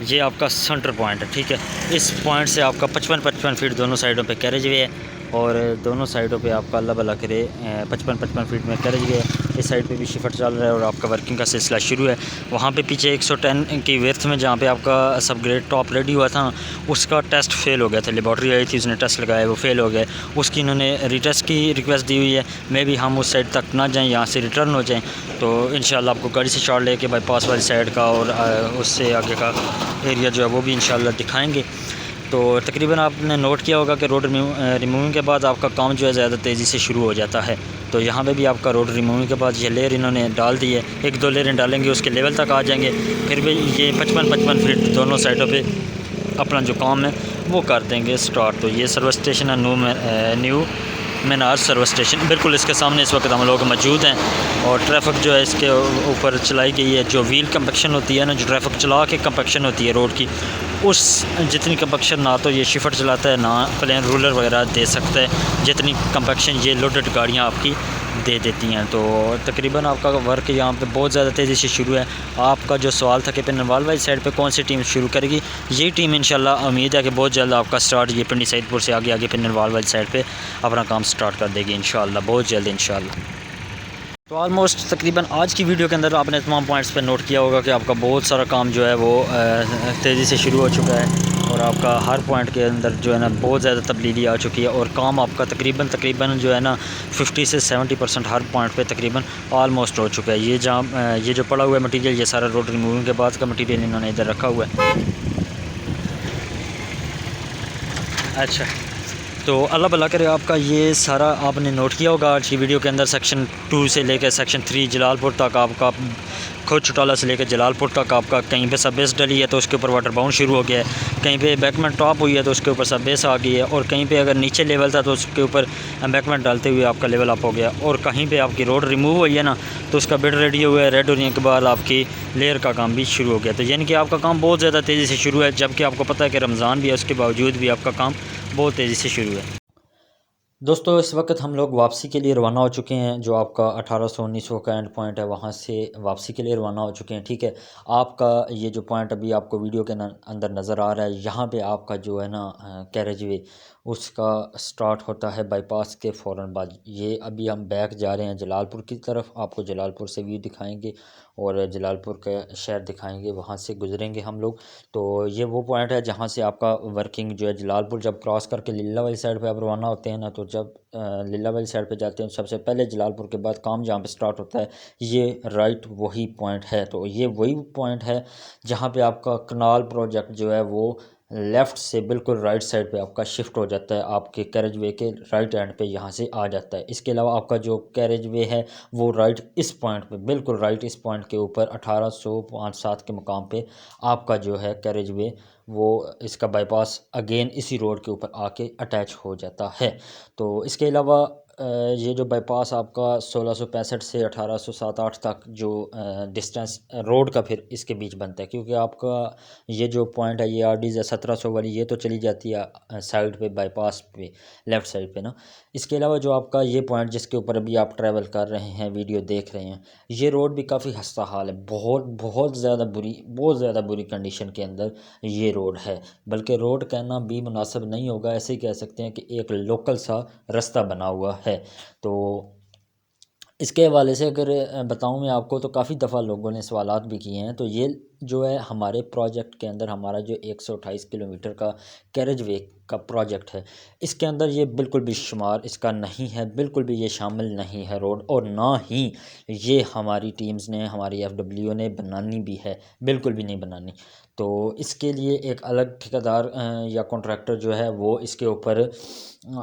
A: ये आपका सेंटर पॉइंट है, ठीक है। इस पॉइंट से आपका 55-55 फीट दोनों साइडों पे कैरेज वे है, और दोनों साइडों पे आपका अल्लाह भला करे 55-55 फीट में कैरेज वे है। इस साइड पे भी शिफ्ट चल रहा है और आपका वर्किंग का सिलसिला शुरू है। वहाँ पे पीछे 110 की वर्थ में जहाँ पे आपका सब ग्रेड टॉप रेडी हुआ था, उसका टेस्ट फेल हो गया था। लेबॉर्ट्री आई थी, उसने टेस्ट लगाया, वो फेल हो गया। उसकी इन्होंने रीटेस्ट की रिक्वेस्ट दी हुई है। मे भी हम उस साइड तक ना जाएँ, यहाँ से रिटर्न हो जाएँ, तो इंशाल्लाह आपको गाड़ी से शॉट लेके बाईपास वाली साइड का और उससे आगे का एरिया जो है वो भी इंशाल्लाह दिखाएँगे। तो तकरीबन आपने नोट किया होगा कि रोड रिमूविंग के बाद आपका काम जो है ज़्यादा तेज़ी से शुरू हो जाता है। तो यहाँ पे भी आपका रोड रिमूविंग के बाद ये लेयर इन्होंने डाल दी है, 1-2 लेयरें डालेंगे, उसके लेवल तक आ जाएंगे। फिर भी ये 55-55 फीट दोनों साइडों पे अपना जो काम है वो कर देंगे स्टार्ट। तो ये सर्विस स्टेशन है न्यू मीनार सर्विस स्टेशन, बिल्कुल इसके सामने इस वक्त हम लोग मौजूद हैं। और ट्रैफिक जो है इसके ऊपर चलाई गई है। जो व्हील कंपैक्शन होती है ना, जो ट्रैफिक चला के कंपैक्शन होती है रोड की, उस जितनी कंपैक्शन ना तो ये शिफ्ट चलाता है, ना प्लेन रूलर वगैरह दे सकता है, जितनी कंपैक्शन ये लोडेड गाड़ियाँ आपकी दे देती हैं। तो तकरीबन आपका वर्क यहाँ पे बहुत ज़्यादा तेज़ी से शुरू है। आपका जो सवाल था कि पिंडरवाल वाली साइड पे कौन सी टीम शुरू करेगी, यही टीम इंशाल्लाह उम्मीद है कि बहुत जल्द आपका स्टार्ट ये पिंडी सैदपुर से आगे पिंडरवाल वाली साइड पे अपना काम स्टार्ट कर देगी इंशाल्लाह, बहुत जल्द इंशाल्लाह। तो ऑलमोस्ट तकरीबन आज की वीडियो के अंदर आपने तमाम पॉइंट्स पे नोट किया होगा कि आपका बहुत सारा काम जो है वो तेज़ी से शुरू हो चुका है, और आपका हर पॉइंट के अंदर जो है ना बहुत ज़्यादा तब्दीली आ चुकी है। और काम आपका तकरीबन जो है ना 50 से 70% हर पॉइंट पे तकरीबन ऑलमोस्ट हो चुका है। ये जो पड़ा हुआ है मटीरियल, ये सारा रोड रिमूविंग के बाद का मटीरियल इन्होंने इधर रखा हुआ है। अच्छा, तो अल्लाह भला करे आपका ये सारा आपने नोट किया होगा आज की वीडियो के अंदर। सेक्शन 2 से लेकर सेक्शन 3 जलालपुर तक आपका, खुद चौटाला से लेकर जलालपुर तक आपका, कहीं पे सब बेस डली है तो उसके ऊपर वाटर बाउंड शुरू हो गया है, कहीं पे एम्बैकमेंट टॉप हुई है तो उसके ऊपर सब बेस आ गई है, और कहीं पे अगर नीचे लेवल था तो उसके ऊपर एम्बैकमेंट डालते हुए आपका लेवल अप हो गया, और कहीं पे आपकी रोड रिमूव हुई है ना तो उसका बेड रेडी हुआ है। रेड होने के बाद आपकी लेयर का काम भी शुरू हो गया। तो यानी कि आपका काम बहुत ज़्यादा तेज़ी से शुरू है, जबकि आपको पता है कि रमज़ान भी है, उसके बावजूद भी आपका काम बहुत तेज़ी से शुरू है। दोस्तों इस वक्त हम लोग वापसी के लिए रवाना हो चुके हैं। जो आपका 1800-1900 का एंड पॉइंट है, वहाँ से वापसी के लिए रवाना हो चुके हैं, ठीक है। आपका ये जो पॉइंट अभी आपको वीडियो के अंदर नज़र आ रहा है, यहाँ पे आपका जो है ना कैरेज वे, उसका स्टार्ट होता है बाईपास के फ़ौरन बाद। ये अभी हम बैक जा रहे हैं जलालपुर की तरफ, आपको जलालपुर से व्यू दिखाएंगे और जलालपुर का शहर दिखाएंगे, वहाँ से गुजरेंगे हम लोग। तो ये वो पॉइंट है जहाँ से आपका वर्किंग जो है जलालपुर जब क्रॉस करके लीला वाली साइड पे आप रवाना होते हैं ना, तो जब लीला वाली साइड पे जाते हैं सबसे पहले जलालपुर के बाद काम जहाँ पे स्टार्ट होता है, ये राइट वही पॉइंट है। तो ये वही पॉइंट है जहाँ पे आपका कनाल प्रोजेक्ट जो है वो लेफ़्ट से बिल्कुल राइट साइड पे आपका शिफ्ट हो जाता है, आपके कैरेज वे के राइट एंड पे यहाँ से आ जाता है। इसके अलावा आपका जो कैरेज वे है वो राइट इस पॉइंट पे, बिल्कुल राइट इस पॉइंट के ऊपर 1805-7 के मुकाम पे आपका जो है कैरेज वे, वो इसका बाईपास अगेन इसी रोड के ऊपर आके अटैच हो जाता है। तो इसके अलावा ये जो बाईपास आपका 1665 से 1807-8 तक जो डिस्टेंस रोड का फिर इसके बीच बनता है, क्योंकि आपका ये जो पॉइंट है ये RD 1700 वाली ये तो चली जाती है साइड पे बाईपास पे, लेफ़्ट साइड पे ना। इसके अलावा जो आपका ये पॉइंट जिसके ऊपर अभी आप ट्रैवल कर रहे हैं, वीडियो देख रहे हैं, ये रोड भी काफ़ी खस्ता हाल है, बहुत ज़्यादा बुरी कंडीशन के अंदर ये रोड है। बल्कि रोड कहना भी मुनासिब नहीं होगा, ऐसे ही कह सकते हैं कि एक लोकल सा रास्ता बना हुआ है। तो इसके हवाले से अगर बताऊं मैं आपको, तो काफ़ी दफ़ा लोगों ने सवालात भी किए हैं। तो ये जो है हमारे प्रोजेक्ट के अंदर, हमारा जो 128 किलोमीटर का कैरेज वे का प्रोजेक्ट है, इसके अंदर ये बिल्कुल भी शुमार इसका नहीं है, बिल्कुल भी ये शामिल नहीं है रोड, और ना ही ये हमारी टीम्स ने, हमारी FW ने बनानी भी है, बिल्कुल भी नहीं बनानी। तो इसके लिए एक अलग ठेकेदार या कॉन्ट्रैक्टर जो है वो इसके ऊपर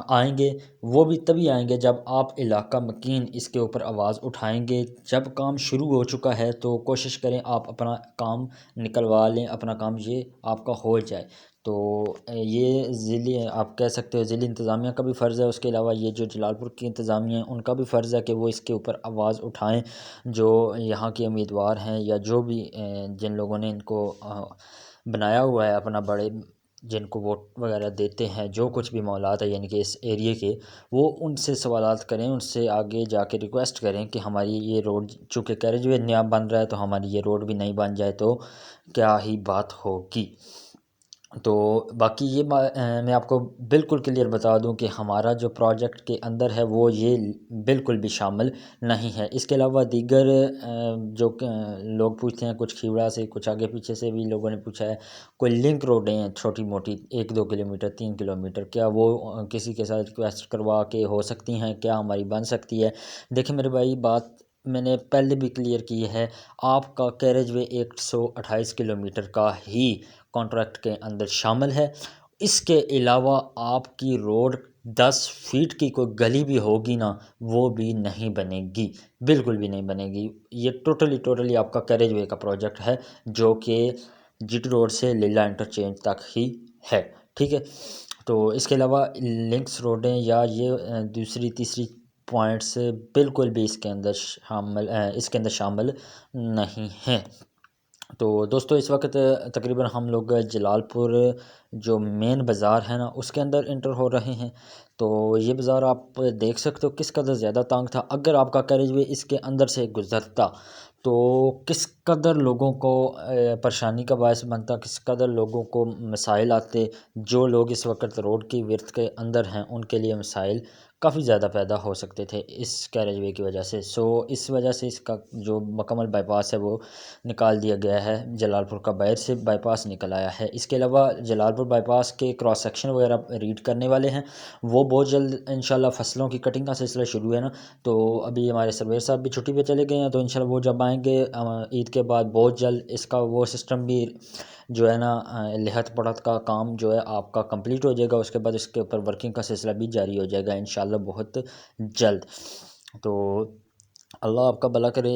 A: आएंगे। वो भी तभी आएंगे जब आप इलाका मकीन इसके ऊपर आवाज़ उठाएंगे। जब काम शुरू हो चुका है तो कोशिश करें आप अपना काम निकलवा लें, अपना काम ये आपका हो जाए। तो ये ज़िली आप कह सकते हो ज़िली इंतज़ामिया का भी फ़र्ज़ है। उसके अलावा ये जो जलालपुर की इंतज़ामिया है उनका भी फ़र्ज़ है कि वो इसके ऊपर आवाज़ उठाएं। जो यहाँ के उम्मीदवार हैं या जो भी जिन लोगों ने इनको बनाया हुआ है अपना, बड़े जिनको वोट वगैरह देते हैं, जो कुछ भी मामलात है यानी कि इस एरिए के, वो उनसे सवालात करें, उनसे आगे जाके रिक्वेस्ट करें कि हमारी ये रोड, चूँकि कैरेजवे नया बन रहा है, तो हमारी ये रोड भी नहीं बन जाए तो क्या ही बात होगी। तो बाकी ये मैं आपको बिल्कुल क्लियर बता दूं कि हमारा जो प्रोजेक्ट के अंदर है वो ये बिल्कुल भी शामिल नहीं है। इसके अलावा दीगर जो लोग पूछते हैं, कुछ खीवड़ा से, कुछ आगे पीछे से भी लोगों ने पूछा है, कोई लिंक रोडें हैं छोटी मोटी 1-2 किलोमीटर 3 किलोमीटर, क्या वो किसी के साथ रिक्वेस्ट करवा के हो सकती हैं, क्या हमारी बन सकती है? देखिए मेरे भाई, बात मैंने पहले भी क्लियर की है, आपका कैरेजवे 128 किलोमीटर का ही कॉन्ट्रैक्ट के अंदर शामिल है। इसके अलावा आपकी रोड 10 फीट की कोई गली भी होगी ना, वो भी नहीं बनेगी, बिल्कुल भी नहीं बनेगी। ये टोटली आपका कैरेजवे का प्रोजेक्ट है जो कि GT रोड से लीला इंटरचेंज तक ही है, ठीक है। तो इसके अलावा लिंक्स रोडें या ये दूसरी तीसरी पॉइंट्स बिल्कुल भी इसके अंदर शामिल नहीं हैं। तो दोस्तों इस वक्त तकरीबन हम लोग जलालपुर जो मेन बाज़ार है ना उसके अंदर इंटर हो रहे हैं। तो ये बाज़ार आप देख सकते हो किस कदर ज़्यादा तंग था। अगर आपका कैरेजवे इसके अंदर से गुज़रता तो किस कदर लोगों को परेशानी का बायस बनता, किस कदर लोगों को मसाइल आते। जो लोग इस वक्त रोड की विर्थ के अंदर हैं उनके लिए मसाइल काफ़ी ज़्यादा पैदा हो सकते थे इस कैरेजवे की वजह से। सो इस वजह से इसका जो मुकम्मल बाईपास है वो निकाल दिया गया है, जलालपुर का बाहर से बाईपास निकल आया है। इसके अलावा जलालपुर बाईपास के क्रॉस सेक्शन वगैरह रीड करने वाले हैं, वो बहुत जल्द इंशाल्लाह। फसलों की कटिंग का सिलसिला शुरू है ना, तो अभी हमारे सर्वेयर साहब भी छुट्टी पे चले गए हैं, तो इंशाल्लाह वो जब आएंगे ईद के बाद बहुत जल्द इसका वो सिस्टम भी जो है ना लिहत पढ़त का काम जो है आपका कंप्लीट हो जाएगा। उसके बाद इसके ऊपर वर्किंग का सिलसिला भी जारी हो जाएगा इंशाल्लाह बहुत जल्द। तो अल्लाह आपका भला करे।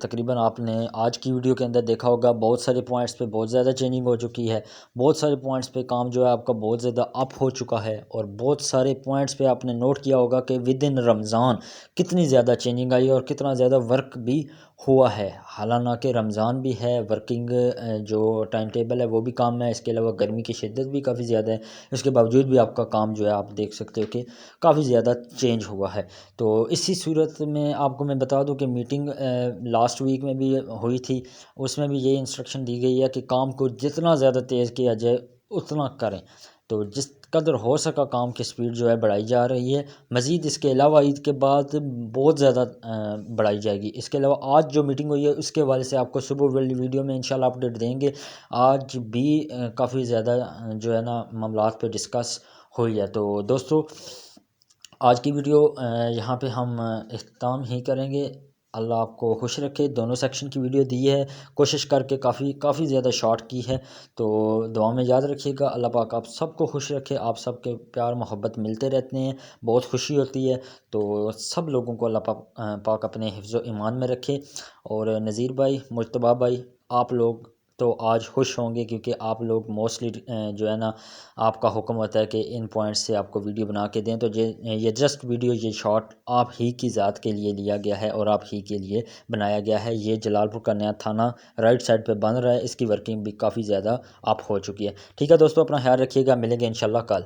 A: तकरीबन आपने आज की वीडियो के अंदर देखा होगा बहुत सारे पॉइंट्स पे बहुत ज़्यादा चेंजिंग हो चुकी है, बहुत सारे पॉइंट्स पे काम जो है आपका बहुत ज़्यादा अप हो चुका है, और बहुत सारे पॉइंट्स पे आपने नोट किया होगा कि विद इन रमज़ान कितनी ज़्यादा चेंजिंग आई और कितना ज़्यादा वर्क भी हुआ है। हालांकि रमज़ान भी है, वर्किंग जो टाइम टेबल है वो भी काम है, इसके अलावा गर्मी की शिद्दत भी काफ़ी ज़्यादा है, उसके बावजूद भी आपका काम जो है आप देख सकते हो कि काफ़ी ज़्यादा चेंज हुआ है। तो इसी सूरत में आपको मैं बता दूं कि मीटिंग लास्ट वीक में भी हुई थी, उसमें भी यही इंस्ट्रक्शन दी गई है कि काम को जितना ज़्यादा तेज़ किया जाए उतना करें। तो जिस कदर हो सका काम की स्पीड जो है बढ़ाई जा रही है। मज़ीद इसके अलावा ईद के बाद बहुत ज़्यादा बढ़ाई जाएगी। इसके अलावा आज जो मीटिंग हुई है उसके हवाले से आपको सुबह वाली वीडियो में इंशाल्लाह अपडेट देंगे। आज भी काफ़ी ज़्यादा जो है ना मामलात पे डिस्कस हुई है। तो दोस्तों आज की वीडियो यहाँ पे हम इख्तिताम ही करेंगे। अल्लाह आपको खुश रखे। दोनों सेक्शन की वीडियो दी है, कोशिश करके काफ़ी ज़्यादा शॉर्ट की है। तो दुआ में याद रखिएगा। अल्लाह पाक आप सबको खुश रखे। आप सबके प्यार मोहब्बत मिलते रहते हैं, बहुत खुशी होती है। तो सब लोगों को अल्लाह पाक अपने हिफ्ज़ व ईमान में रखे। और नज़ीर भाई, मुज्तबा भाई, आप लोग तो आज खुश होंगे, क्योंकि आप लोग मोस्टली जो है ना आपका हुक्म होता है कि इन पॉइंट्स से आपको वीडियो बना के दें। तो ये जस्ट वीडियो, ये शॉट आप ही की ज़ात के लिए लिया गया है और आप ही के लिए बनाया गया है। ये जलालपुर का नया थाना राइट साइड पे बन रहा है, इसकी वर्किंग भी काफ़ी ज़्यादा अप हो चुकी है। ठीक है दोस्तों, अपना ख्याल रखिएगा, मिलेंगे इंशाल्लाह कल।